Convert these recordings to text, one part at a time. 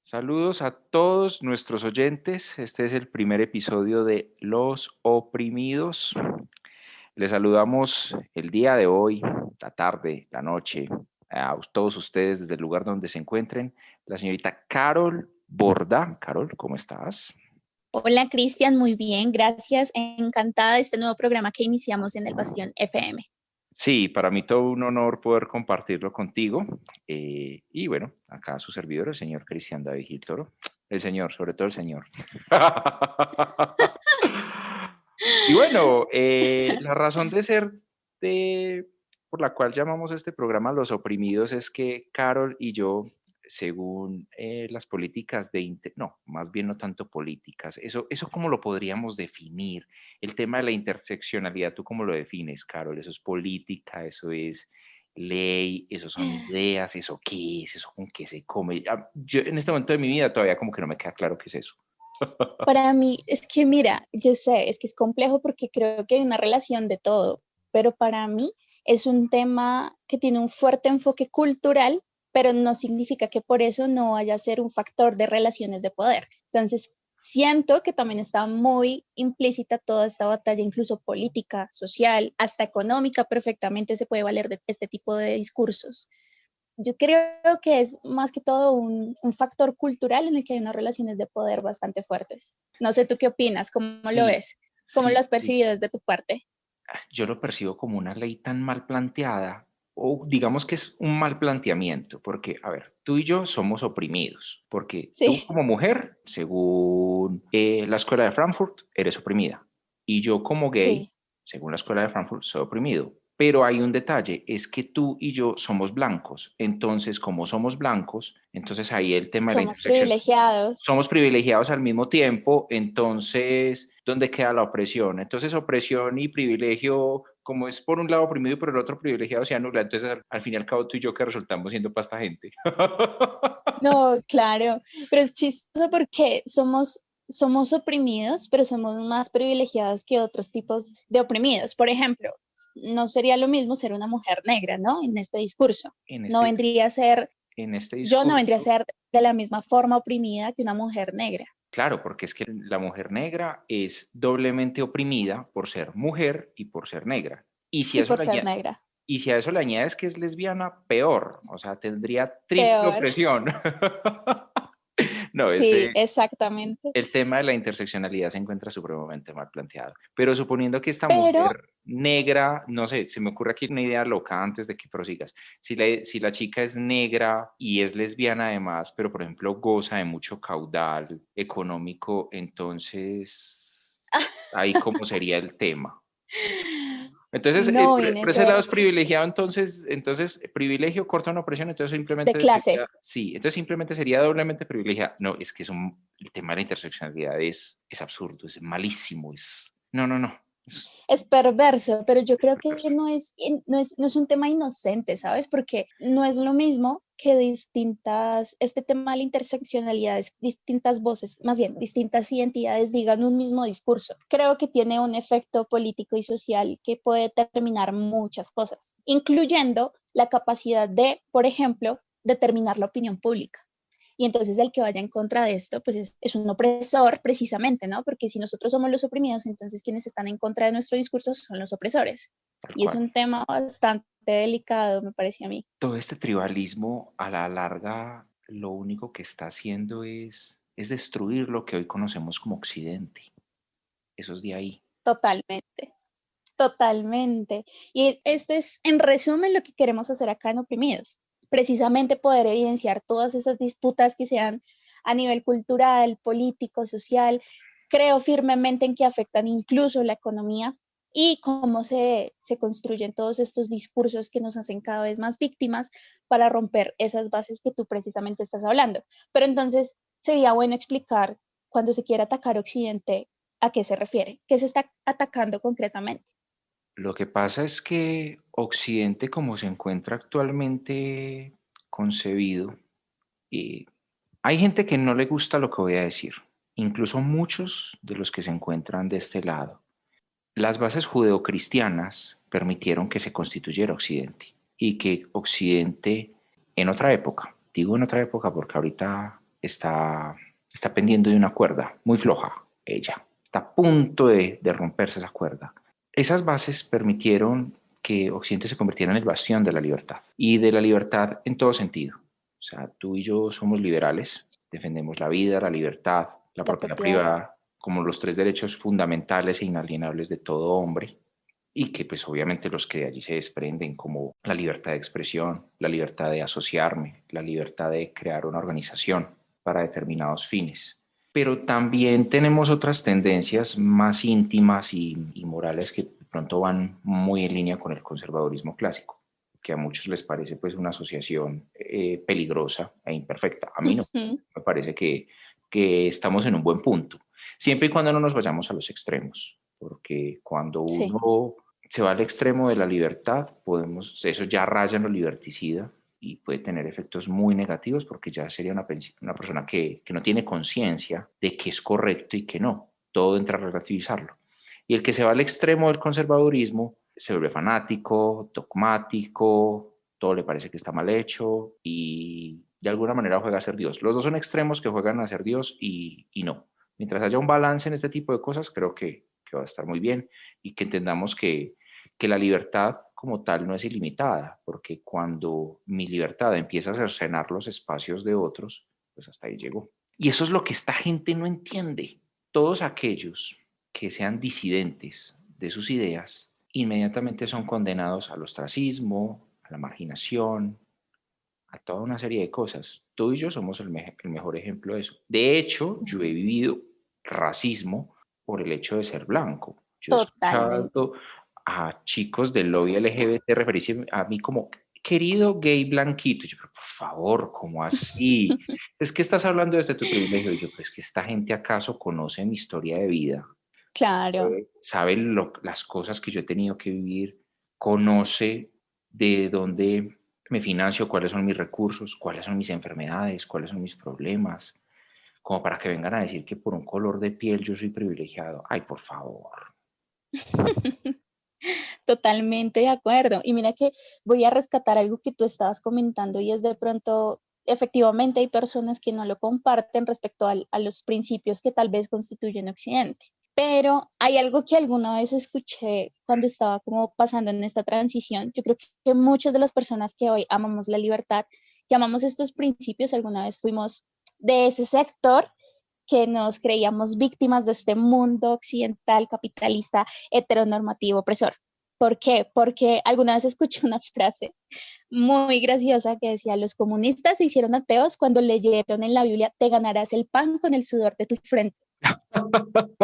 Saludos a todos nuestros oyentes. Este es el primer episodio de Los Oprimidos. Les saludamos el día de hoy, la tarde, la noche, a todos ustedes desde el lugar donde se encuentren. La señorita Carol Borda. Carol, ¿cómo estás? Hola Cristian, muy bien, gracias. Encantada de este nuevo programa que iniciamos en el Bastión FM. Sí, para mí todo un honor poder compartirlo contigo. Y bueno, acá su servidor, el señor Cristian David Gil Toro. El señor, sobre todo el señor. Y bueno, la razón de ser por la cual llamamos este programa Los Oprimidos es que Carol y yo, según las políticas no, más bien no tanto políticas, eso cómo lo podríamos definir, el tema de la interseccionalidad, ¿tú cómo lo defines, Carol? ¿Eso es política, eso es ley, eso son ideas, eso qué es, eso con qué se come? Yo en este momento de mi vida todavía como que no me queda claro qué es eso. Para mí, es que mira, yo sé, es que es complejo porque creo que hay una relación de todo, pero para mí es un tema que tiene un fuerte enfoque cultural, pero no significa que por eso no vaya a ser un factor de relaciones de poder. Entonces, siento que también está muy implícita toda esta batalla, incluso política, social, hasta económica, perfectamente se puede valer de este tipo de discursos. Yo creo que es más que todo un factor cultural en el que hay unas relaciones de poder bastante fuertes. No sé tú qué opinas, cómo lo Sí, ves, cómo lo sí, has sí. percibido desde tu parte. Yo lo percibo como una ley tan mal planteada, o digamos que es un mal planteamiento, porque, a ver, tú y yo somos oprimidos, porque tú Sí, como mujer, según la Escuela de Frankfurt, eres oprimida, y yo como gay, sí, según la Escuela de Frankfurt, soy oprimido. Pero hay un detalle, es que tú y yo somos blancos, entonces como somos blancos, entonces ahí el tema de la somos intersección, privilegiados. somos privilegiados al mismo tiempo, entonces, ¿dónde queda la opresión? Entonces, opresión y privilegio, como es por un lado oprimido y por el otro privilegiado, se anula. Entonces, al fin y al cabo, tú y yo que resultamos siendo para esta gente. No, claro, pero es chistoso porque somos oprimidos, pero somos más privilegiados que otros tipos de oprimidos. Por ejemplo, no sería lo mismo ser una mujer negra, ¿no? En este discurso. En No este, vendría a ser en este yo no vendría a discurso, ser de la misma forma oprimida que una mujer negra claro, porque es que la mujer negra es doblemente oprimida por ser mujer y por ser negra. Y si y eso por le ser añade, negra. y si a eso le añades que es lesbiana, peor. O sea, tendría triple Peor. opresión. No, Sí, exactamente. el tema de la interseccionalidad se encuentra supremamente mal planteado. Pero suponiendo que esta Pero, mujer negra, no sé, se me ocurre aquí una idea loca antes de que prosigas. Si la chica es negra y es lesbiana además, pero por ejemplo goza de mucho caudal económico, entonces ahí cómo sería el tema. Entonces, no viene a por ese lado ser es privilegiado, entonces privilegio corta una opresión, entonces de simplemente clase. sería, sí, entonces simplemente sería doblemente privilegiado. No, es que el tema de la interseccionalidad es absurdo, es malísimo, no, no, no, Es perverso, pero yo es creo que perverso. no es un tema inocente, ¿sabes? Porque no es lo mismo que este tema de la interseccionalidad, distintas voces, más bien distintas identidades digan un mismo discurso. Creo que tiene un efecto político y social que puede determinar muchas cosas, incluyendo la capacidad de, por ejemplo, determinar la opinión pública. Y entonces el que vaya en contra de esto, pues es un opresor precisamente, ¿no? Porque si nosotros somos los oprimidos, entonces quienes están en contra de nuestro discurso son los opresores. Tal Y es cual. un tema bastante delicado, me parece a mí. Todo este tribalismo a la larga lo único que está haciendo es destruir lo que hoy conocemos como Occidente. Eso es de ahí. Totalmente, totalmente. Y esto es, en resumen, lo que queremos hacer acá en Oprimidos. Precisamente poder evidenciar todas esas disputas que sean a nivel cultural, político, social. Creo firmemente en que afectan incluso la economía y cómo se construyen todos estos discursos que nos hacen cada vez más víctimas para romper esas bases que tú precisamente estás hablando. Pero entonces sería bueno explicar cuando se quiere atacar Occidente a qué se refiere, qué se está atacando concretamente. Lo que pasa es que Occidente, como se encuentra actualmente concebido, y hay gente que no le gusta lo que voy a decir, incluso muchos de los que se encuentran de este lado. Las bases judeocristianas permitieron que se constituyera Occidente y que Occidente en otra época, digo en otra época porque ahorita está pendiendo de una cuerda muy floja, ella. Está a punto de romperse esa cuerda. Esas bases permitieron que Occidente se convirtiera en el bastión de la libertad, y de la libertad en todo sentido. O sea, tú y yo somos liberales, defendemos la vida, la libertad, la La propiedad propiedad. privada como los tres derechos fundamentales e inalienables de todo hombre, y que pues obviamente los que de allí se desprenden, como la libertad de expresión, la libertad de asociarme, la libertad de crear una organización para determinados fines. Pero también tenemos otras tendencias más íntimas y morales que de pronto van muy en línea con el conservadurismo clásico, que a muchos les parece pues una asociación peligrosa e imperfecta. A mí no, Ujú. me parece que estamos en un buen punto, siempre y cuando no nos vayamos a los extremos, porque cuando Sí, uno se va al extremo de la libertad, eso ya raya en lo liberticida y puede tener efectos muy negativos, porque ya sería una persona que no tiene conciencia de que es correcto y que no. Todo entra a relativizarlo. Y el que se va al extremo del conservadurismo se vuelve fanático, dogmático, todo le parece que está mal hecho y de alguna manera juega a ser Dios. Los dos son extremos que juegan a ser Dios y no. Mientras haya un balance en este tipo de cosas, creo que va a estar muy bien, y que entendamos que la libertad como tal no es ilimitada, porque cuando mi libertad empieza a cercenar los espacios de otros, pues hasta ahí llegó. Y eso es lo que esta gente no entiende. Todos aquellos que sean disidentes de sus ideas, inmediatamente son condenados al ostracismo, a la marginación, a toda una serie de cosas. Tú y yo somos el mejor ejemplo de eso. De hecho, yo he vivido racismo por el hecho de ser blanco. Yo he totalmente. escuchado a chicos del lobby LGBT referirse a mí como querido gay blanquito. Y yo, pero por favor, ¿cómo así? Es que estás hablando desde tu privilegio. Y yo, pero es que esta gente acaso conoce mi historia de vida, Claro. sabe las cosas que yo he tenido que vivir, conoce de dónde me financio, cuáles son mis recursos, cuáles son mis enfermedades, cuáles son mis problemas, como para que vengan a decir que por un color de piel yo soy privilegiado. Ay, por favor. Totalmente de acuerdo. Y mira que voy a rescatar algo que tú estabas comentando y es de pronto, efectivamente hay personas que no lo comparten respecto a los principios que tal vez constituyen Occidente. Pero hay algo que alguna vez escuché cuando estaba como pasando en esta transición. Yo creo que muchas de las personas que hoy amamos la libertad, que amamos estos principios, alguna vez fuimos de ese sector que nos creíamos víctimas de este mundo occidental, capitalista, heteronormativo, opresor. ¿Por qué? Porque alguna vez escuché una frase muy graciosa que decía, los comunistas se hicieron ateos cuando leyeron en la Biblia, te ganarás el pan con el sudor de tu frente.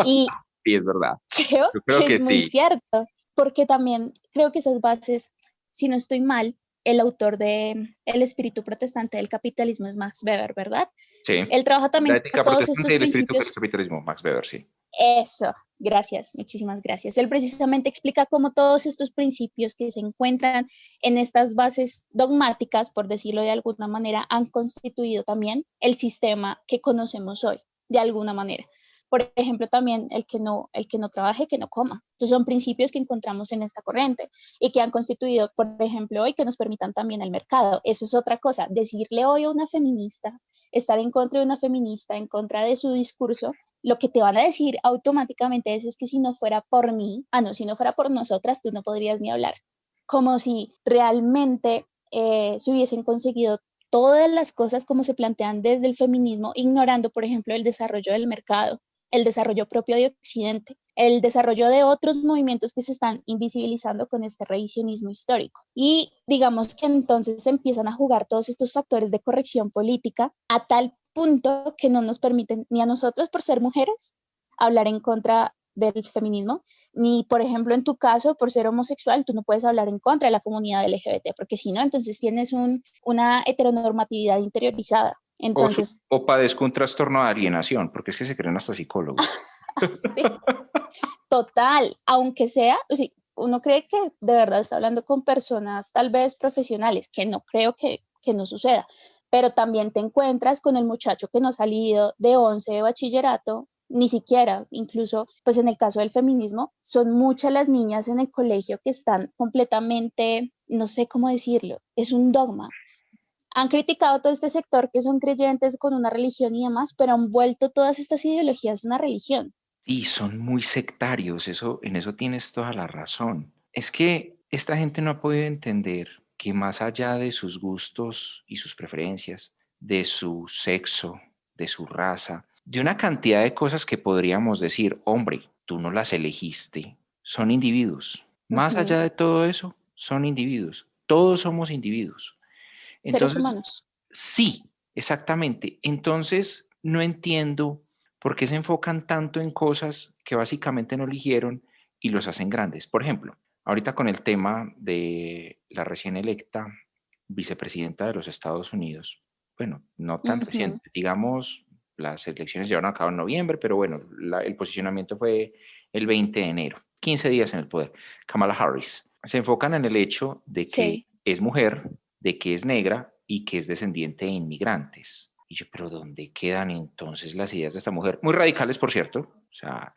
Y Sí, es verdad. creo Yo creo que que es muy sí. cierto, porque también creo que esas bases, si no estoy mal, el autor de El espíritu protestante del capitalismo es Max Weber, ¿verdad? Sí. Él trabaja La también ética como todos protestante y estos el espíritu del principios. capitalismo, Max Weber, sí. Eso, gracias, muchísimas gracias. Él precisamente explica cómo todos estos principios que se encuentran en estas bases dogmáticas, por decirlo de alguna manera, han constituido también el sistema que conocemos hoy, de alguna manera. Por ejemplo, también el que no trabaje, que no coma. Estos son principios que encontramos en esta corriente y que han constituido, por ejemplo, hoy que nos permitan también el mercado. Eso es otra cosa. Decirle hoy a una feminista, estar en contra de una feminista, en contra de su discurso, lo que te van a decir automáticamente es que si no fuera por mí, no, si no fuera por nosotras, tú no podrías ni hablar. Como si realmente se hubiesen conseguido todas las cosas como se plantean desde el feminismo, ignorando, por ejemplo, el desarrollo del mercado, el desarrollo propio de Occidente, el desarrollo de otros movimientos que se están invisibilizando con este revisionismo histórico. Y digamos que entonces empiezan a jugar todos estos factores de corrección política a tal punto que no nos permiten ni a nosotros por ser mujeres hablar en contra del feminismo, ni por ejemplo en tu caso por ser homosexual, tú no puedes hablar en contra de la comunidad LGBT, porque si no, entonces tienes una heteronormatividad interiorizada. Entonces, O padezco un trastorno de alienación, porque es que se creen hasta psicólogos. sí, total, aunque sea, o sea, uno cree que de verdad está hablando con personas tal vez profesionales, que no creo que no suceda, pero también te encuentras con el muchacho que no ha salido de 11 de bachillerato, ni siquiera, incluso, pues en el caso del feminismo, son muchas las niñas en el colegio que están completamente, no sé cómo decirlo, es un dogma. Han criticado todo este sector que son creyentes con una religión y demás, pero han vuelto todas estas ideologías una religión. Y son muy sectarios, en eso tienes toda la razón. Es que esta gente no ha podido entender que más allá de sus gustos y sus preferencias, de su sexo, de su raza, de una cantidad de cosas que podríamos decir, hombre, tú no las elegiste, son individuos. Más Ujú. allá de todo eso, son individuos. Todos somos individuos. Seres Entonces, humanos. sí, exactamente. Entonces, no entiendo por qué se enfocan tanto en cosas que básicamente no eligieron y los hacen grandes. Por ejemplo, ahorita con el tema de la recién electa vicepresidenta de los Estados Unidos, bueno, no tan Ujú. reciente, digamos, las elecciones se llevaron a cabo en noviembre, pero bueno, el posicionamiento fue el 20 de enero, 15 días en el poder. Kamala Harris. Se enfocan en el hecho de que Sí, es mujer, de que es negra y que es descendiente de inmigrantes. Y yo, pero ¿dónde quedan entonces las ideas de esta mujer? Muy radicales, por cierto. O sea,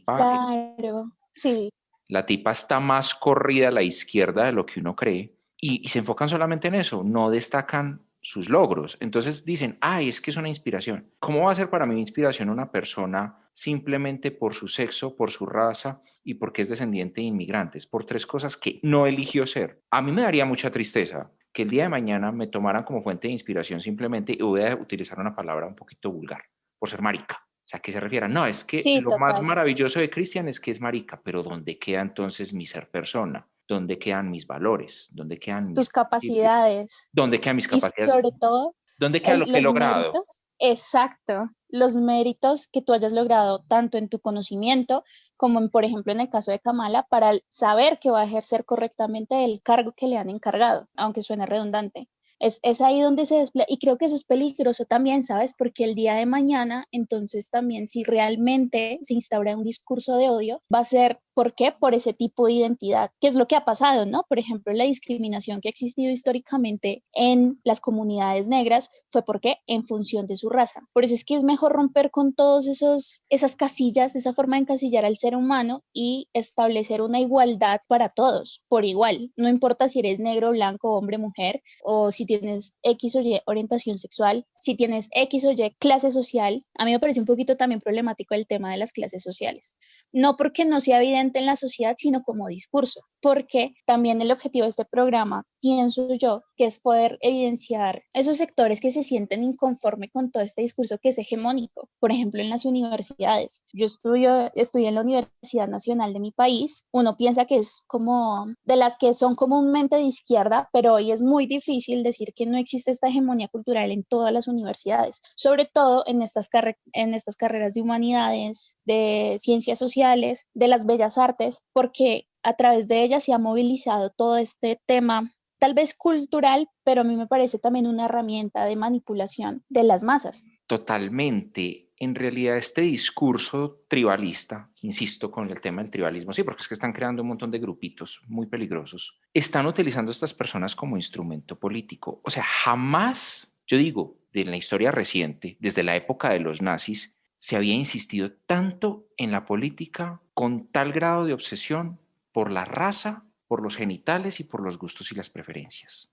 claro, sí, la tipa está más corrida a la izquierda de lo que uno cree y se enfocan solamente en eso, no destacan sus logros. Entonces dicen, ay, es que es una inspiración. ¿Cómo va a ser para mí una inspiración una persona simplemente por su sexo, por su raza y porque es descendiente de inmigrantes? Por tres cosas que no eligió ser. A mí me daría mucha tristeza que el día de mañana me tomaran como fuente de inspiración simplemente, y voy a utilizar una palabra un poquito vulgar, por ser marica. O sea, que se refieran, no, es que sí, lo más total. maravilloso de Cristian es que es marica, pero ¿dónde queda entonces mi ser persona? ¿Dónde quedan mis valores? ¿Dónde quedan mis Tus principios? capacidades ¿Dónde quedan mis y capacidades? sobre todo ¿Dónde queda lo que he los logrado? méritos, exacto, los méritos que tú hayas logrado tanto en tu conocimiento como en, por ejemplo, en el caso de Kamala, para saber que va a ejercer correctamente el cargo que le han encargado, aunque suene redundante. Es ahí donde se despliega, y creo que eso es peligroso también, ¿sabes? Porque el día de mañana, entonces también si realmente se instaura un discurso de odio, va a ser, ¿por qué? Por ese tipo de identidad, que es lo que ha pasado, ¿no? Por ejemplo, la discriminación que ha existido históricamente en las comunidades negras fue porque en función de su raza. Por eso es que es mejor romper con todos esas casillas, esa forma de encasillar al ser humano y establecer una igualdad para todos, por igual. No importa si eres negro, blanco, hombre, mujer, o si tienes X o Y orientación sexual, si tienes X o Y clase social. A mí me parece un poquito también problemático el tema de las clases sociales. No porque no sea evidente en la sociedad, sino como discurso, porque también el objetivo de este programa, pienso yo, que es poder evidenciar esos sectores que se sienten inconforme con todo este discurso que es hegemónico. Por ejemplo, en las universidades. Yo estudié en la Universidad Nacional de mi país. Uno piensa que es como de las que son comúnmente de izquierda, pero hoy es muy difícil decir que no existe esta hegemonía cultural en todas las universidades, sobre todo en estas carreras de humanidades, de ciencias sociales, de las bellas artes, porque a través de ellas se ha movilizado todo este tema tal vez cultural, pero a mí me parece también una herramienta de manipulación de las masas. Totalmente. En realidad, este discurso tribalista, insisto con el tema del tribalismo, sí, porque es que están creando un montón de grupitos muy peligrosos, están utilizando a estas personas como instrumento político. O sea, jamás, yo digo, de la historia reciente, desde la época de los nazis, se había insistido tanto en la política con tal grado de obsesión por la raza, por los genitales y por los gustos y las preferencias.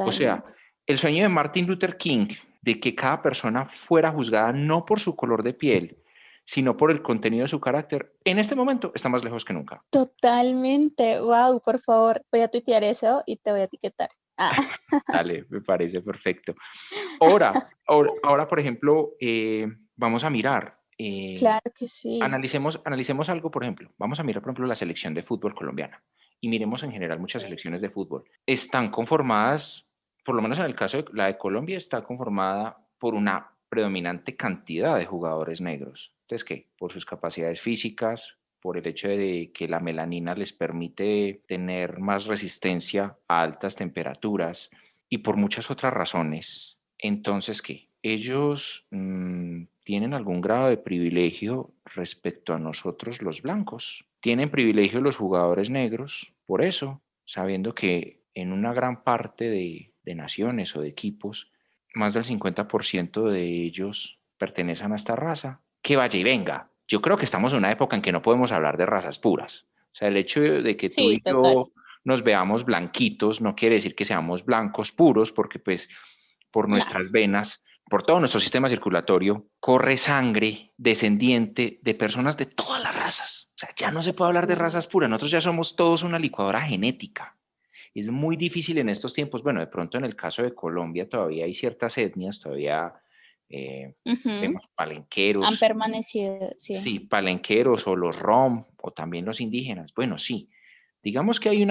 O sea, Totalmente. el sueño de Martin Luther King de que cada persona fuera juzgada no por su color de piel, sino por el contenido de su carácter, en este momento está más lejos que nunca. Totalmente. Wow, por favor, voy a tuitear eso y te voy a etiquetar. Ah, Dale, me parece perfecto. Ahora por ejemplo, vamos a mirar, claro que sí. analicemos algo, por ejemplo, vamos a mirar, por ejemplo, la selección de fútbol colombiana y miremos en general muchas Sí. selecciones de fútbol. Están conformadas, por lo menos en el caso de la de Colombia, está conformada por una predominante cantidad de jugadores negros. Entonces, ¿qué? Por sus capacidades físicas, por el hecho de que la melanina les permite tener más resistencia a altas temperaturas y por muchas otras razones. Entonces, ¿qué? Ellos tienen algún grado de privilegio respecto a nosotros los blancos. Tienen privilegio los jugadores negros, por eso, sabiendo que en una gran parte de naciones o de equipos, más del 50% de ellos pertenecen a esta raza. Que vaya y venga. Yo creo que estamos en una época en que no podemos hablar de razas puras. O sea, el hecho de que tú Sí, y total. yo nos veamos blanquitos, no quiere decir que seamos blancos puros, porque pues por Claro. nuestras venas, por todo nuestro sistema circulatorio, corre sangre descendiente de personas de todas las razas. O sea, ya no se puede hablar de razas puras, nosotros ya somos todos una licuadora genética. Es muy difícil en estos tiempos, bueno, de pronto en el caso de Colombia todavía hay ciertas etnias, todavía Ujú. vemos Han palenqueros, permanecido, sí. sí, palenqueros o los rom o también los indígenas. Bueno, sí, digamos que hay,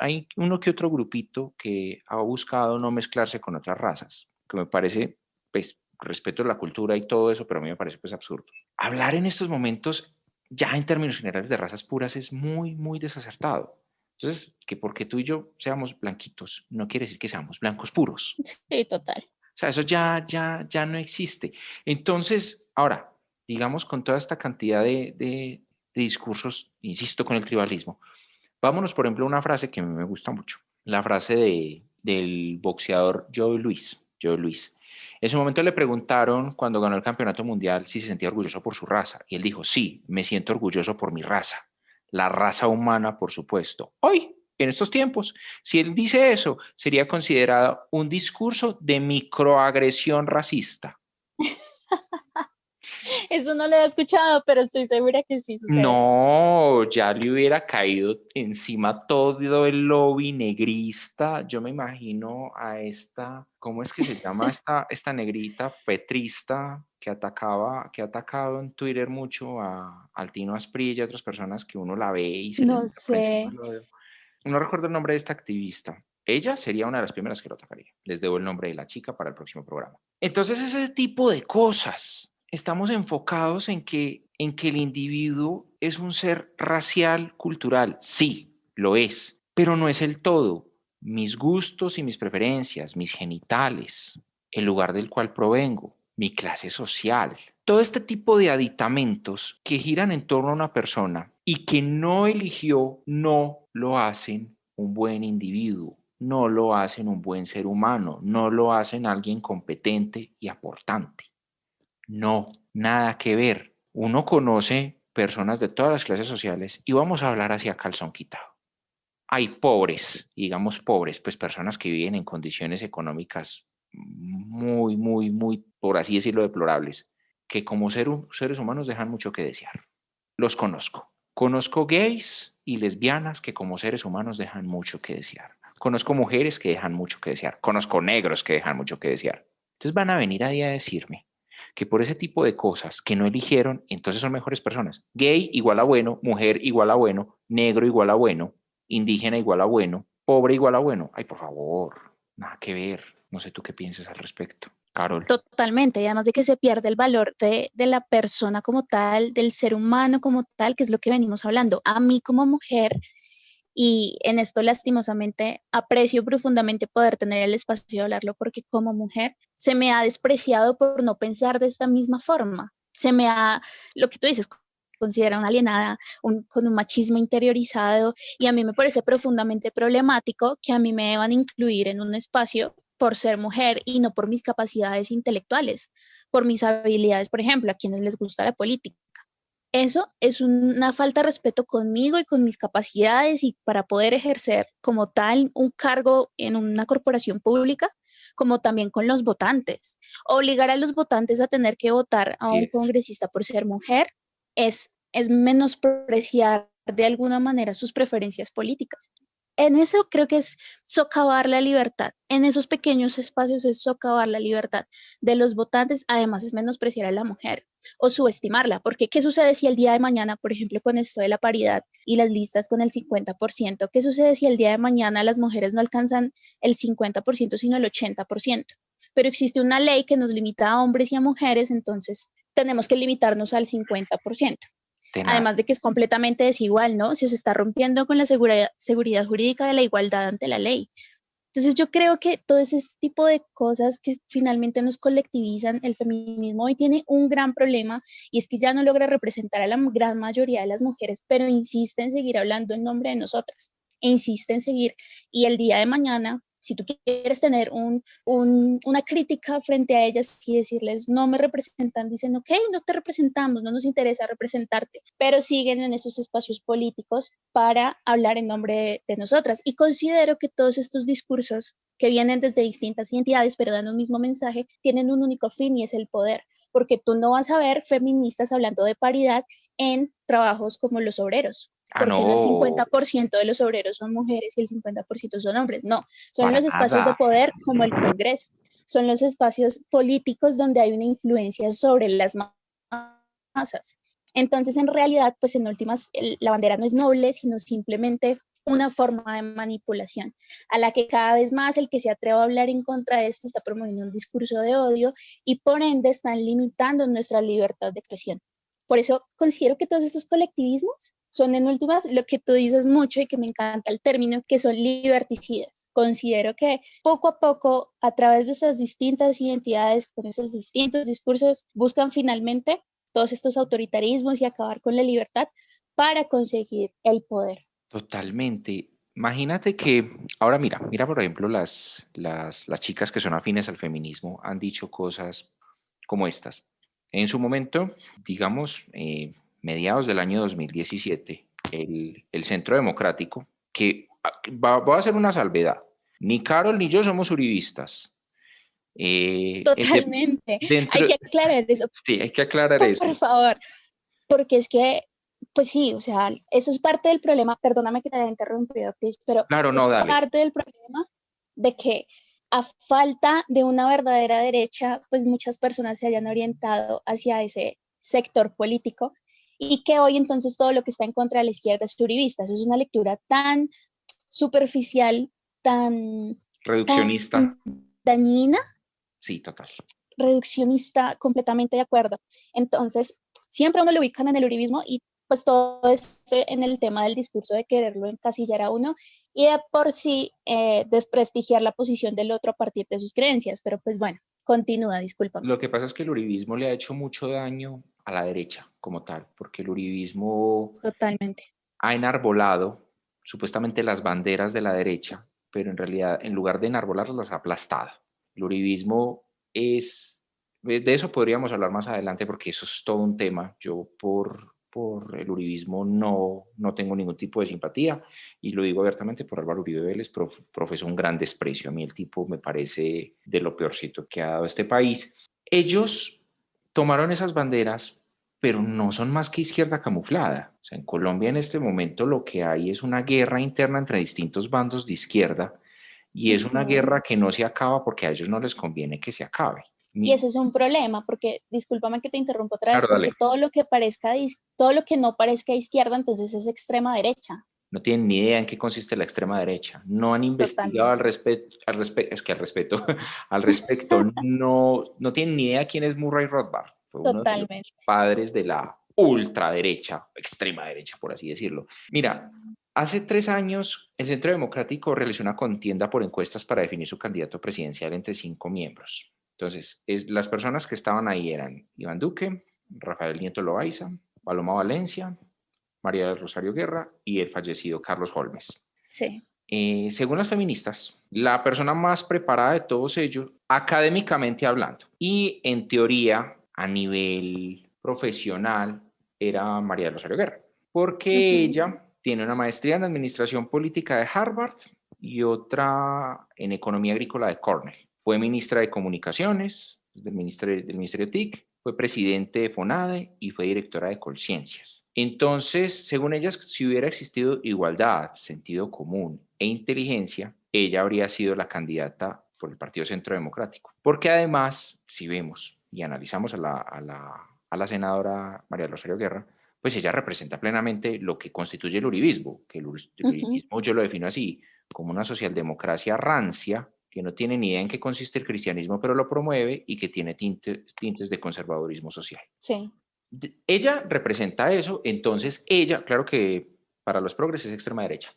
hay uno que otro grupito que ha buscado no mezclarse con otras razas, que me parece, pues, respeto la cultura y todo eso, pero a mí me parece pues absurdo. Hablar en estos momentos, ya en términos generales de razas puras, es muy, muy desacertado. Entonces, que porque tú y yo seamos blanquitos, no quiere decir que seamos blancos puros. Sí, total. O sea, eso ya no existe. Entonces, ahora, digamos, con toda esta cantidad de discursos, insisto, con el tribalismo, vámonos, por ejemplo, a una frase que a mí me gusta mucho, la frase del boxeador Joe Louis. Joe Louis. En su momento le preguntaron, cuando ganó el campeonato mundial, si se sentía orgulloso por su raza. Y él dijo, sí, me siento orgulloso por mi raza. La raza humana, por supuesto. Hoy, en estos tiempos, si él dice eso, sería considerado un discurso de microagresión racista. Eso no lo he escuchado, pero estoy segura que sí sucede. No, ya le hubiera caído encima todo el lobby negrista. Yo me imagino a esta, ¿cómo es que se llama esta negrita petrista que ha atacado en Twitter mucho al Tino Asprilla y a otras personas que uno la ve y se le No mete por sé. encima del odio? No recuerdo el nombre de esta activista. Ella sería una de las primeras que lo atacaría. Les debo el nombre de la chica para el próximo programa. Entonces, ese tipo de cosas, estamos enfocados en que el individuo es un ser racial, cultural. Sí, lo es, pero no es el todo. Mis gustos y mis preferencias, mis genitales, el lugar del cual provengo, mi clase social, todo este tipo de aditamentos que giran en torno a una persona y que no eligió, no lo hacen un buen individuo, no lo hacen un buen ser humano, no lo hacen alguien competente y aportante. No, nada que ver. Uno conoce personas de todas las clases sociales y vamos a hablar hacia calzón quitado. Hay pobres, digamos pobres, pues personas que viven en condiciones económicas muy, muy, muy, por así decirlo, deplorables, que como seres humanos dejan mucho que desear. Los conozco. Conozco gays y lesbianas que como seres humanos dejan mucho que desear. Conozco mujeres que dejan mucho que desear. Conozco negros que dejan mucho que desear. Entonces van a venir ahí a decirme que por ese tipo de cosas que no eligieron, entonces son mejores personas. Gay igual a bueno, mujer igual a bueno, negro igual a bueno, indígena igual a bueno, pobre igual a bueno. Ay, por favor, nada que ver. No sé tú qué piensas al respecto, Carol. Totalmente, y además de que se pierde el valor de la persona como tal, del ser humano como tal, que es lo que venimos hablando. A mí como mujer, y en esto lastimosamente aprecio profundamente poder tener el espacio de hablarlo, porque como mujer se me ha despreciado por no pensar de esta misma forma. Se me ha, lo que tú dices, considera una alienada, con un machismo interiorizado, y a mí me parece profundamente problemático que a mí me deban incluir en un espacio por ser mujer y no por mis capacidades intelectuales, por mis habilidades, por ejemplo, a quienes les gusta la política. Eso es una falta de respeto conmigo y con mis capacidades y para poder ejercer como tal un cargo en una corporación pública, como también con los votantes. Obligar a los votantes a tener que votar a Así un es. congresista por ser mujer es menospreciar de alguna manera sus preferencias políticas. En eso creo que es socavar la libertad. En esos pequeños espacios es socavar la libertad de los votantes. Además es menospreciar a la mujer o subestimarla, porque ¿qué sucede si el día de mañana, por ejemplo, con esto de la paridad y las listas con el 50%, qué sucede si el día de mañana las mujeres no alcanzan el 50%, sino el 80%? Pero existe una ley que nos limita a hombres y a mujeres, entonces tenemos que limitarnos al 50%. Tenaz. Además de que es completamente desigual, ¿no? Se está rompiendo con la seguridad jurídica de la igualdad ante la ley. Entonces yo creo que todo ese tipo de cosas que finalmente nos colectivizan, el feminismo hoy tiene un gran problema y es que ya no logra representar a la gran mayoría de las mujeres, pero insiste en seguir hablando en nombre de nosotras, e insiste en seguir y el día de mañana Si tú quieres tener una crítica frente a ellas y decirles, no me representan, dicen, ok, no te representamos, no nos interesa representarte, pero siguen en esos espacios políticos para hablar en nombre de nosotras. Y considero que todos estos discursos que vienen desde distintas identidades, pero dan un mismo mensaje, tienen un único fin y es el poder, porque tú no vas a ver feministas hablando de paridad en trabajos como los obreros, Ah, porque no el no, 50% de los obreros son mujeres y el 50% son hombres, no, son para los espacios de nada. poder como el Congreso, son los espacios políticos donde hay una influencia sobre las masas. Entonces, en realidad, pues en últimas, la bandera no es noble, sino simplemente una forma de manipulación a la que cada vez más el que se atreva a hablar en contra de esto está promoviendo un discurso de odio y por ende están limitando nuestra libertad de expresión. Por eso considero que todos estos colectivismos son en últimas lo que tú dices mucho y que me encanta el término, que son liberticidas. Considero que poco a poco, a través de estas distintas identidades, con esos distintos discursos, buscan finalmente todos estos autoritarismos y acabar con la libertad para conseguir el poder. Totalmente. Imagínate que, ahora mira por ejemplo las chicas que son afines al feminismo han dicho cosas como estas. En su momento, digamos, mediados del año 2017, el Centro Democrático, que voy a hacer una salvedad, ni Carol ni yo somos uribistas. Totalmente. Hay Dentro, que aclarar eso, sí, hay que aclarar eso. por favor, porque es que, pues sí, o sea, eso es parte del problema, perdóname que te haya interrumpido, Chris, pero Claro, no, es dale. parte del problema de que a falta de una verdadera derecha, pues muchas personas se hayan orientado hacia ese sector político y que hoy entonces todo lo que está en contra de la izquierda es uribista. Eso es una lectura tan superficial, Reduccionista. tan dañina, Sí, total. reduccionista, completamente de acuerdo. Entonces, siempre uno lo ubican en el uribismo y pues todo es en el tema del discurso de quererlo encasillar a uno y de por sí desprestigiar la posición del otro a partir de sus creencias. Pero pues bueno, continúa, discúlpame. Lo que pasa es que el uribismo le ha hecho mucho daño a la derecha como tal, porque el uribismo Totalmente. ha enarbolado supuestamente las banderas de la derecha, pero en realidad en lugar de enarbolarlas las ha aplastado. El uribismo es, de eso podríamos hablar más adelante porque eso es todo un tema. Yo por el uribismo no tengo ningún tipo de simpatía y lo digo abiertamente por Álvaro Uribe Vélez, profesó un gran desprecio. A mí el tipo me parece de lo peorcito que ha dado este país. Ellos tomaron esas banderas, pero no son más que izquierda camuflada. O sea, en Colombia en este momento lo que hay es una guerra interna entre distintos bandos de izquierda y es una Uh-huh. guerra que no se acaba porque a ellos no les conviene que se acabe. Y ese es un problema, porque discúlpame que te interrumpo otra vez, Claro, dale. porque todo lo que no parezca izquierda, entonces es extrema derecha. No tienen ni idea en qué consiste la extrema derecha. No han investigado Totalmente. es que al respeto, al respecto, no tienen ni idea quién es Murray Rothbard. Fue uno de los Totalmente. padres de la ultraderecha, extrema derecha, por así decirlo. Mira, hace 3 años el Centro Democrático realizó una contienda por encuestas para definir su candidato presidencial entre 5 miembros. Entonces, las personas que estaban ahí eran Iván Duque, Rafael Nieto Loaiza, Paloma Valencia, María del Rosario Guerra y el fallecido Carlos Holmes. Sí. Según las feministas, la persona más preparada de todos ellos, académicamente hablando, y en teoría, a nivel profesional, era María del Rosario Guerra, porque Uh-huh. ella tiene una maestría en Administración Política de Harvard y otra en Economía Agrícola de Cornell. Fue ministra de Comunicaciones del Ministerio TIC, fue presidente de FONADE y fue directora de Colciencias. Entonces, según ellas, si hubiera existido igualdad, sentido común e inteligencia, ella habría sido la candidata por el Partido Centro Democrático. Porque además, si vemos y analizamos a la senadora María Rosario Guerra, pues ella representa plenamente lo que constituye el uribismo, que el Uh-huh. uribismo yo lo defino así, como una socialdemocracia rancia, que no tiene ni idea en qué consiste el cristianismo, pero lo promueve y que tiene tintes de conservadurismo social. Sí. Ella representa eso, entonces ella, claro que para los progres es extrema derecha.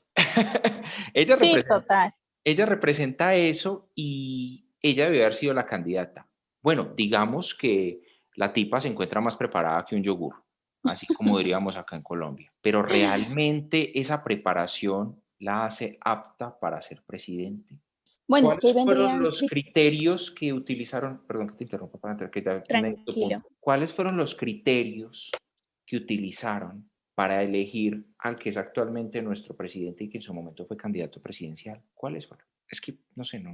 ella, Sí, representa, total. ella representa eso y ella debe haber sido la candidata. Bueno, digamos que la tipa se encuentra más preparada que un yogur, así como diríamos acá en Colombia, pero realmente esa preparación la hace apta para ser presidente. Bueno, es que ahí ¿Cuáles fueron vendrían, los criterios que utilizaron? Perdón que te interrumpa para entrar, que ya me dio tu tranquilo. punto. ¿Cuáles fueron los criterios que utilizaron para elegir al que es actualmente nuestro presidente y que en su momento fue candidato presidencial? ¿Cuáles fueron? Es que no sé, no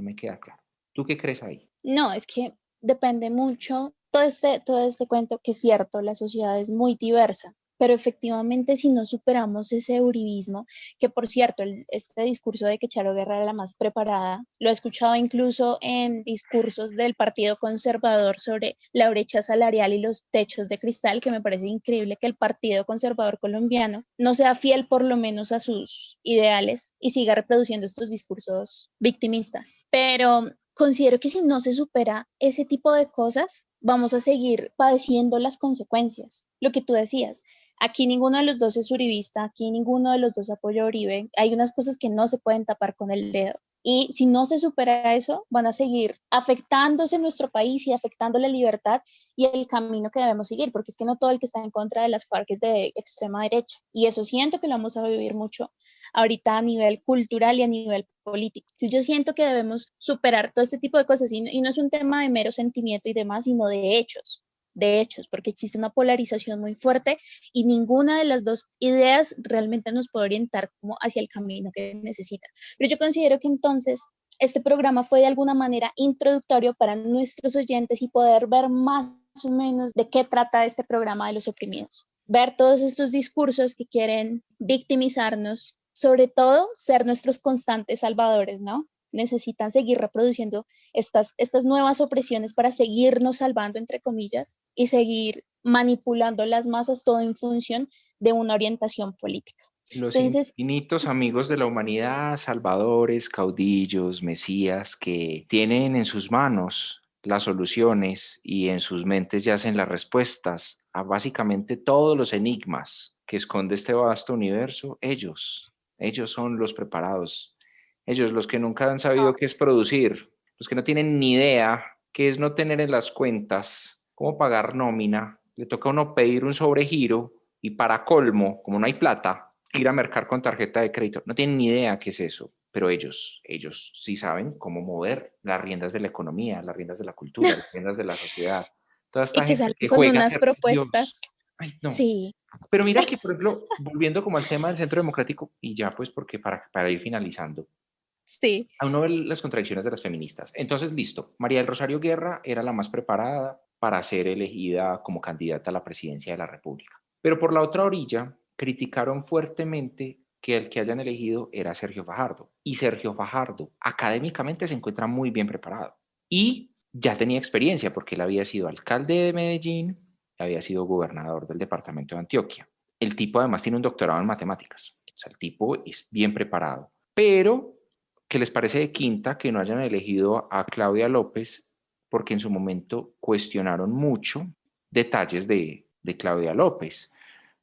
me queda claro. ¿Tú qué crees ahí? No, es que depende mucho, todo este cuento que es cierto, la sociedad es muy diversa, pero efectivamente si no superamos ese uribismo, que por cierto, este discurso de que Charo Guerra era la más preparada, lo he escuchado incluso en discursos del Partido Conservador sobre la brecha salarial y los techos de cristal, que me parece increíble que el Partido Conservador colombiano no sea fiel por lo menos a sus ideales y siga reproduciendo estos discursos victimistas. Pero considero que si no se supera ese tipo de cosas, vamos a seguir padeciendo las consecuencias. Lo que tú decías, aquí ninguno de los dos es uribista, aquí ninguno de los dos apoya a Uribe. Hay unas cosas que no se pueden tapar con el dedo. Y si no se supera eso, van a seguir afectándose nuestro país y afectando la libertad y el camino que debemos seguir, porque es que no todo el que está en contra de las FARC es de extrema derecha. Y eso siento que lo vamos a vivir mucho ahorita a nivel cultural y a nivel político. Si yo siento que debemos superar todo este tipo de cosas y no es un tema de mero sentimiento y demás, sino de hechos, porque existe una polarización muy fuerte y ninguna de las dos ideas realmente nos puede orientar como hacia el camino que necesita. Pero yo considero que entonces este programa fue de alguna manera introductorio para nuestros oyentes y poder ver más o menos de qué trata este programa de los oprimidos. Ver todos estos discursos que quieren victimizarnos, sobre todo ser nuestros constantes salvadores, ¿no? Necesitan seguir reproduciendo estas nuevas opresiones para seguirnos salvando, entre comillas, y seguir manipulando las masas, todo en función de una orientación política. Los Entonces, infinitos amigos de la humanidad, salvadores, caudillos, mesías, que tienen en sus manos las soluciones y en sus mentes yacen las respuestas a básicamente todos los enigmas que esconde este vasto universo, ellos son los preparados, ellos los que nunca han sabido qué es producir, los que no tienen ni idea qué es no tener en las cuentas, cómo pagar nómina, le toca a uno pedir un sobregiro y para colmo, como no hay plata, ir a mercar con tarjeta de crédito. No tienen ni idea qué es eso, pero ellos sí saben cómo mover las riendas de la economía, las riendas de la cultura, las riendas de la sociedad. Toda y esta que gente salen que con juega a unas ser Dios. propuestas, Ay, no. sí, Pero mira que, por ejemplo, volviendo como al tema del centro democrático, y ya pues porque para ir finalizando, sí, a uno ve las contradicciones de las feministas. Entonces, listo, María del Rosario Guerra era la más preparada para ser elegida como candidata a la presidencia de la República. Pero por la otra orilla, criticaron fuertemente que el que hayan elegido era Sergio Fajardo. Y Sergio Fajardo académicamente se encuentra muy bien preparado. Y ya tenía experiencia porque él había sido alcalde de Medellín, había sido gobernador del departamento de Antioquia. El tipo además tiene un doctorado en matemáticas. O sea, el tipo es bien preparado. Pero que les parece de quinta que no hayan elegido a Claudia López porque en su momento cuestionaron mucho detalles de Claudia López,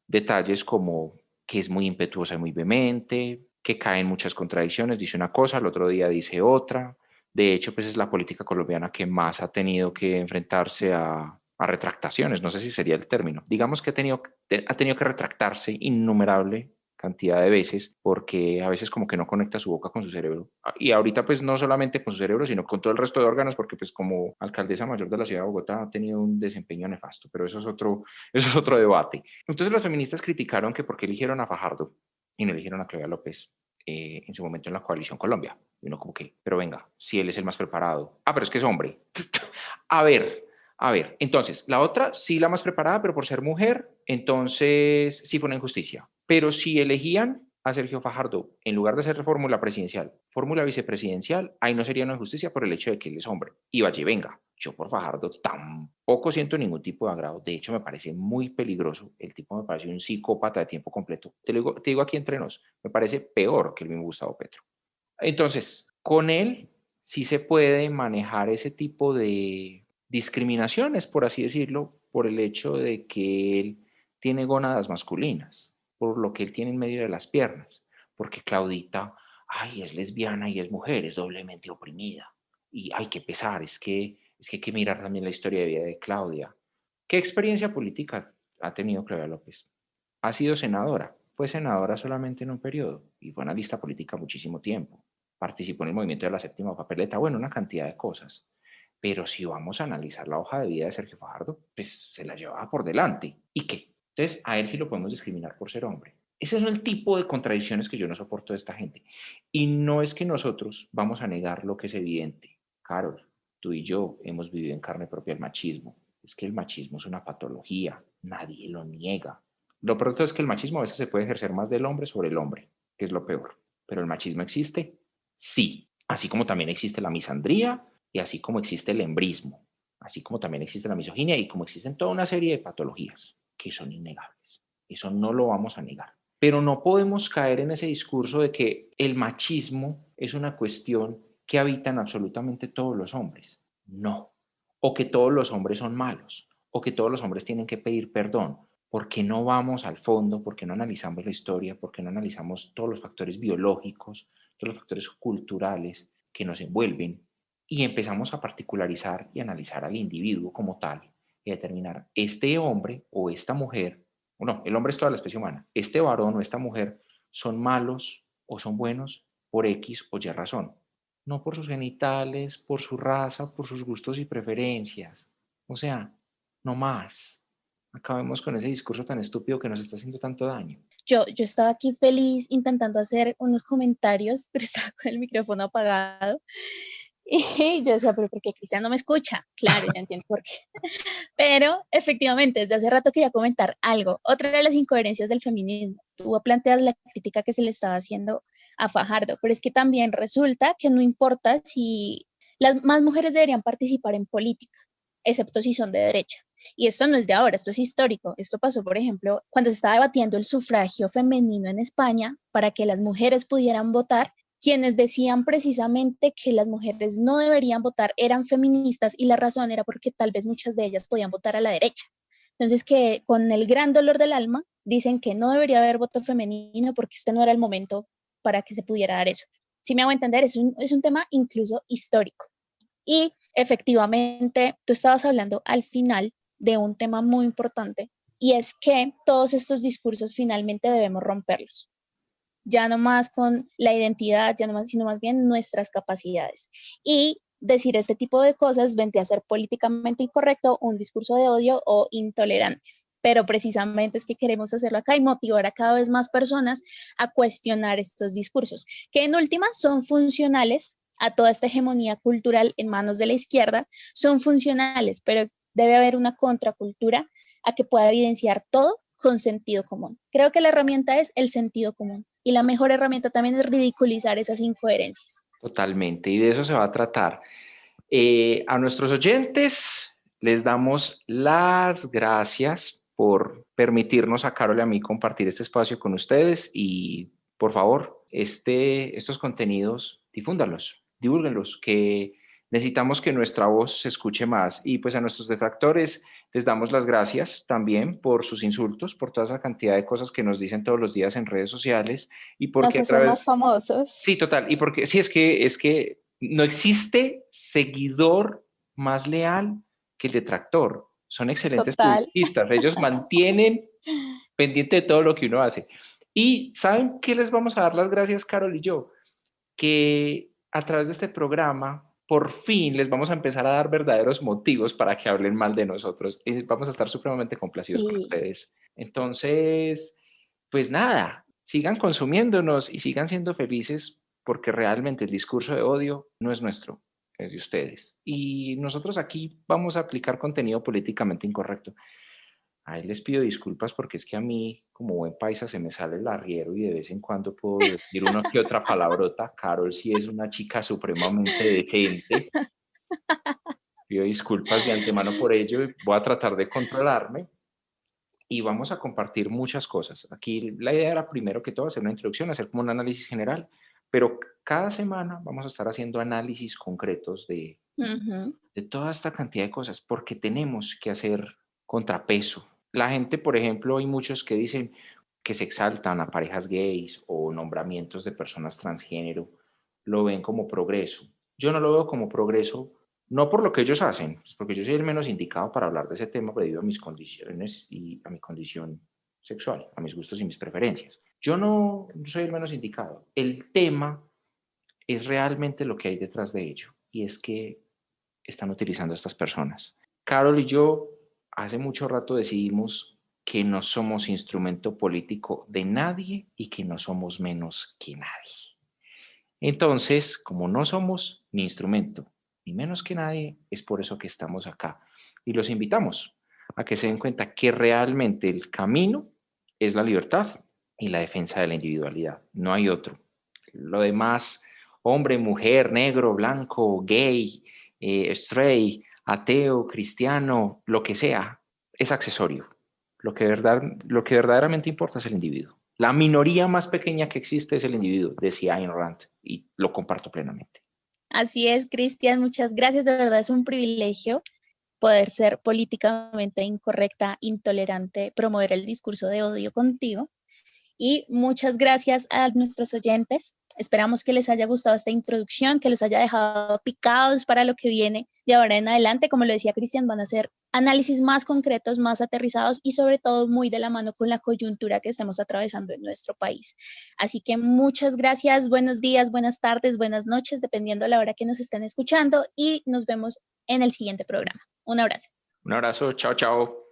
detalles como que es muy impetuosa y muy vehemente, que cae en muchas contradicciones, dice una cosa, al otro día dice otra. De hecho, pues es la política colombiana que más ha tenido que enfrentarse a retractaciones, no sé si sería el término. Digamos que ha tenido que retractarse innumerable cantidad de veces porque a veces como que no conecta su boca con su cerebro. Y ahorita pues no solamente con su cerebro, sino con todo el resto de órganos porque pues como alcaldesa mayor de la ciudad de Bogotá ha tenido un desempeño nefasto, pero eso es otro debate. Entonces las feministas criticaron que por qué eligieron a Fajardo y no eligieron a Claudia López en su momento en la coalición Colombia. Y uno como que, pero venga, si él es el más preparado. Ah, pero es que es hombre. a ver, a ver. Entonces, la otra sí la más preparada, pero por ser mujer, entonces sí fue una injusticia. Pero si elegían a Sergio Fajardo en lugar de ser fórmula presidencial, fórmula vicepresidencial, ahí no sería una injusticia por el hecho de que él es hombre. Y vaya, venga, yo por Fajardo tampoco siento ningún tipo de agrado. De hecho, me parece muy peligroso. El tipo me parece un psicópata de tiempo completo. Te digo aquí entre nos, me parece peor que el mismo Gustavo Petro. Entonces, con él sí se puede manejar ese tipo de discriminaciones, por así decirlo, por el hecho de que él tiene gónadas masculinas, por lo que él tiene en medio de las piernas, porque Claudita, ay, es lesbiana y es mujer, es doblemente oprimida. Y hay que pesar, es que hay que mirar también la historia de vida de Claudia. ¿Qué experiencia política ha tenido Claudia López? Ha sido senadora, fue senadora solamente en un periodo y fue analista política muchísimo tiempo. participó en el movimiento de la séptima papeleta, bueno, una cantidad de cosas. Pero si vamos a analizar la hoja de vida de Sergio Fajardo, pues se la llevaba por delante. ¿Y qué? Entonces, a él sí lo podemos discriminar por ser hombre. Ese es el tipo de contradicciones que yo no soporto de esta gente. Y no es que nosotros vamos a negar lo que es evidente. Carol, tú y yo hemos vivido en carne propia el machismo. Es que el machismo es una patología, nadie lo niega. Lo peor es que el machismo a veces se puede ejercer más del hombre sobre el hombre, que es lo peor. Pero el machismo existe, sí. Así como también existe la misandría y así como existe el embrismo, así como también existe la misoginia y como existen toda una serie de patologías que son innegables. Eso no lo vamos a negar. Pero no podemos caer en ese discurso de que el machismo es una cuestión que habitan absolutamente todos los hombres. No. O que todos los hombres son malos, o que todos los hombres tienen que pedir perdón. ¿Por qué no vamos al fondo? ¿Por qué no analizamos la historia? ¿Por qué no analizamos todos los factores biológicos, todos los factores culturales que nos envuelven? Y empezamos a particularizar y analizar al individuo como tal y determinar este hombre o esta mujer, o no, el hombre es toda la especie humana, este varón o esta mujer son malos o son buenos por X o Y razón, no por sus genitales, por su raza, por sus gustos y preferencias. O sea, no más. Acabemos con ese discurso tan estúpido que nos está haciendo tanto daño. Yo estaba aquí feliz intentando hacer unos comentarios, pero estaba con el micrófono apagado. Y yo decía, pero ¿por qué Cristian no me escucha? Claro, ya entiendo por qué. Pero efectivamente, desde hace rato quería comentar algo. Otra de las incoherencias del feminismo. Tú planteas la crítica que se le estaba haciendo a Fajardo, pero es que también resulta que no importa si las más mujeres deberían participar en política, excepto si son de derecha. Y esto no es de ahora, esto es histórico. Esto pasó, por ejemplo, cuando se estaba debatiendo el sufragio femenino en España para que las mujeres pudieran votar. Quienes decían precisamente que las mujeres no deberían votar eran feministas y la razón era porque tal vez muchas de ellas podían votar a la derecha. Entonces, que con el gran dolor del alma dicen que no debería haber voto femenino porque este no era el momento para que se pudiera dar eso. Si me hago entender, es un tema incluso histórico. Y efectivamente, tú estabas hablando al final de un tema muy importante y es que todos estos discursos finalmente debemos romperlos, ya no más con la identidad, ya no más, sino más bien nuestras capacidades. Y decir este tipo de cosas vente a ser políticamente incorrecto, un discurso de odio o intolerantes. Pero precisamente es que queremos hacerlo acá y motivar a cada vez más personas a cuestionar estos discursos, que en última son funcionales a toda esta hegemonía cultural en manos de la izquierda, son funcionales, pero debe haber una contracultura a que pueda evidenciar todo con sentido común. Creo que la herramienta es el sentido común y la mejor herramienta también es ridiculizar esas incoherencias. Totalmente, y de eso se va a tratar. A nuestros oyentes les damos las gracias por permitirnos a Carol y a mí compartir este espacio con ustedes y por favor, estos contenidos, difúndanlos, divúlguenlos, que necesitamos que nuestra voz se escuche más. Y pues a nuestros detractores les damos las gracias también por sus insultos, por toda esa cantidad de cosas que nos dicen todos los días en redes sociales y porque Nos a hacen través... más famosos. Sí, total. Y porque sí, es que no existe seguidor más leal que el detractor. Son excelentes Total. publicistas. Ellos mantienen pendiente de todo lo que uno hace. Y ¿saben qué les vamos a dar las gracias, Carol y yo? Que a través de este programa, por fin les vamos a empezar a dar verdaderos motivos para que hablen mal de nosotros. Y vamos a estar supremamente complacidos con Sí, ustedes. Entonces, pues nada, sigan consumiéndonos y sigan siendo felices porque realmente el discurso de odio no es nuestro, es de ustedes. Y nosotros aquí vamos a aplicar contenido políticamente incorrecto. Ahí les pido disculpas porque es que a mí, como buen paisa, se me sale el arriero y de vez en cuando puedo decir una que otra palabrota. Carol sí es una chica supremamente decente. Pido disculpas de antemano por ello y voy a tratar de controlarme y vamos a compartir muchas cosas. Aquí la idea era primero que todo hacer una introducción, hacer como un análisis general, pero cada semana vamos a estar haciendo análisis concretos uh-huh. de toda esta cantidad de cosas, porque tenemos que hacer contrapeso. La gente, por ejemplo, hay muchos que dicen que se exaltan a parejas gays o nombramientos de personas transgénero, lo ven como progreso. Yo no lo veo como progreso, no por lo que ellos hacen, porque yo soy el menos indicado para hablar de ese tema debido a mis condiciones y a mi condición sexual, a mis gustos y mis preferencias. Yo no soy el menos indicado. El tema es realmente lo que hay detrás de ello, y es que están utilizando a estas personas. Carol y yo hace mucho rato decidimos que no somos instrumento político de nadie y que no somos menos que nadie. Entonces, como no somos ni instrumento ni menos que nadie, es por eso que estamos acá. Y los invitamos a que se den cuenta que realmente el camino es la libertad y la defensa de la individualidad. No hay otro. Lo demás, hombre, mujer, negro, blanco, gay, straight, ateo, cristiano, lo que sea, es accesorio. Lo que verdaderamente importa es el individuo. La minoría más pequeña que existe es el individuo, decía Ayn Rand, y lo comparto plenamente. Así es, Cristian, muchas gracias. De verdad es un privilegio poder ser políticamente incorrecta, intolerante, promover el discurso de odio contigo. Y muchas gracias a nuestros oyentes. Esperamos que les haya gustado esta introducción, que los haya dejado picados para lo que viene de ahora en adelante. Como lo decía Cristian, van a ser análisis más concretos, más aterrizados y sobre todo muy de la mano con la coyuntura que estamos atravesando en nuestro país. Así que muchas gracias, buenos días, buenas tardes, buenas noches, dependiendo de la hora que nos estén escuchando y nos vemos en el siguiente programa. Un abrazo. Un abrazo, chao, chao.